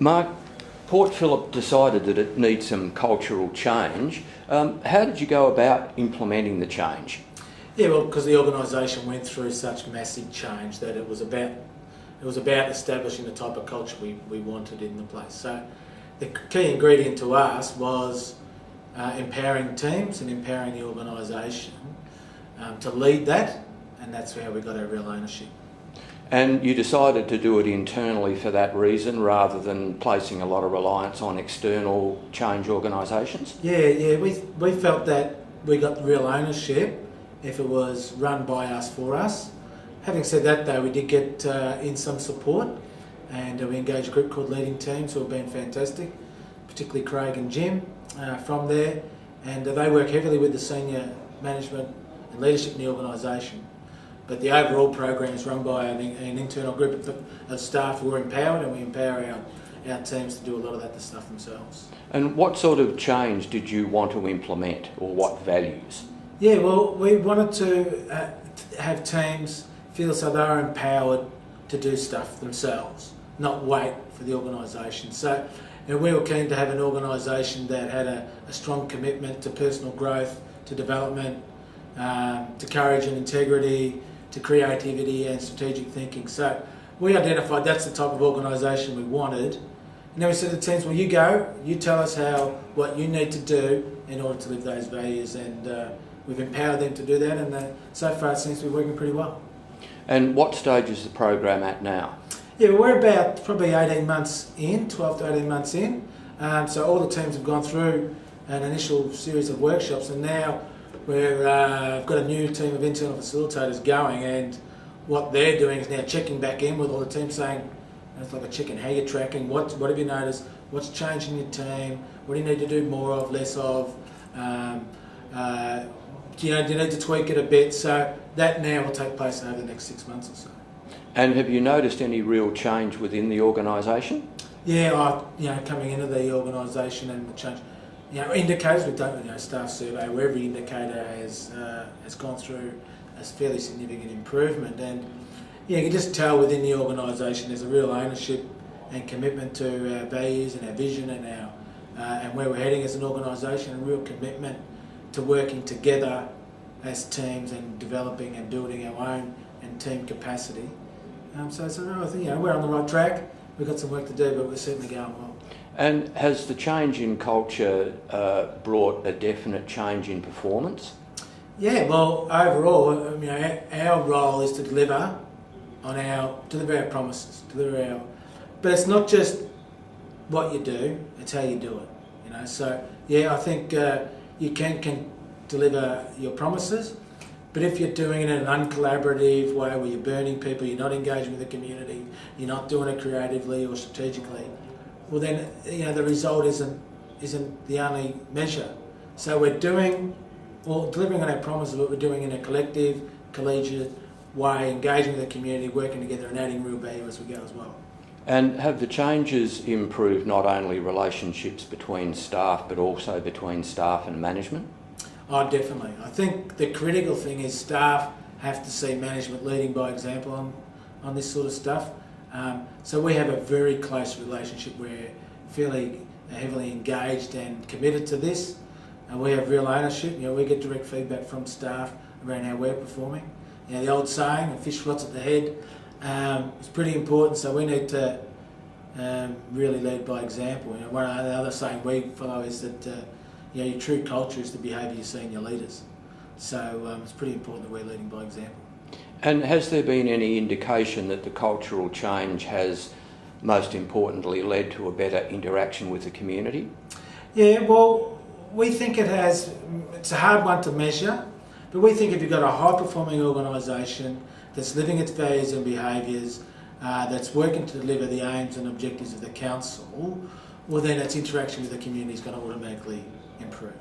Mark, Port Phillip decided that it needs some cultural change. How did you go about implementing the change? Yeah, well, because the organisation went through such massive change that it was about establishing the type of culture we wanted in the place. So the key ingredient to us was empowering teams and empowering the organisation to lead that, and that's how we got our real ownership. And you decided to do it internally for that reason rather than placing a lot of reliance on external change organisations? Yeah, we felt that we got real ownership if it was run by us for us. Having said that though, we did get in some support, and we engaged a group called Leading Teams who have been fantastic, particularly Craig and Jim from there, and they work heavily with the senior management and leadership in the organisation. But the overall program is run by an internal group of staff who are empowered, and we empower our teams to do a lot of that stuff themselves. And what sort of change did you want to implement, or what values? Yeah, well, we wanted to have teams feel so they're empowered to do stuff themselves, not wait for the organisation. So we were keen to have an organisation that had a strong commitment to personal growth, to development, to courage and integrity, to creativity and strategic thinking. So we identified that's the type of organisation we wanted. And then we said to the teams, well, you go, you tell us what you need to do in order to live those values, and we've empowered them to do that, and so far it seems to be working pretty well. And what stage is the program at now? Yeah, we're about probably 18 months in, 12 to 18 months in. So all the teams have gone through an initial series of workshops, and now we've got a new team of internal facilitators going, and what they're doing is now checking back in with all the teams, saying, it's like a chicken, how you're tracking, what have you noticed, what's changing your team, what do you need to do more of, less of, do you need to tweak it a bit. So that now will take place over the next 6 months or so. And have you noticed any real change within the organisation? Yeah, coming into the organisation and the change. Indicators, we've done a staff survey where every indicator has gone through a fairly significant improvement, and you can just tell within the organisation there's a real ownership and commitment to our values and our vision and and where we're heading as an organisation, a real commitment to working together as teams and developing and building our own and team capacity. So I think we're on the right track. We've got some work to do, but we're certainly going well. And has the change in culture brought a definite change in performance? Yeah, well, overall, our role is to deliver our promises, but it's not just what you do; it's how you do it. So yeah, I think you can deliver your promises, but if you're doing it in an uncollaborative way, where you're burning people, you're not engaging with the community, you're not doing it creatively or strategically, well then the result isn't the only measure. So we're delivering on our promises, but we're doing it in a collective, collegiate way, engaging with the community, working together and adding real value as we go as well. And have the changes improved not only relationships between staff, but also between staff and management? Oh, definitely. I think the critical thing is staff have to see management leading by example on this sort of stuff. So we have a very close relationship. We're fairly heavily engaged and committed to this. We have real ownership. We get direct feedback from staff around how we're performing. The old saying, "a fish rots at the head," is pretty important. So we need to really lead by example. One of the other saying we follow is that your true culture is the behaviour you see in your leaders. So it's pretty important that we're leading by example. And has there been any indication that the cultural change has, most importantly, led to a better interaction with the community? Yeah, well, we think it has. It's a hard one to measure, but we think if you've got a high-performing organisation that's living its values and behaviours, that's working to deliver the aims and objectives of the council, well then its interaction with the community is going to automatically improve.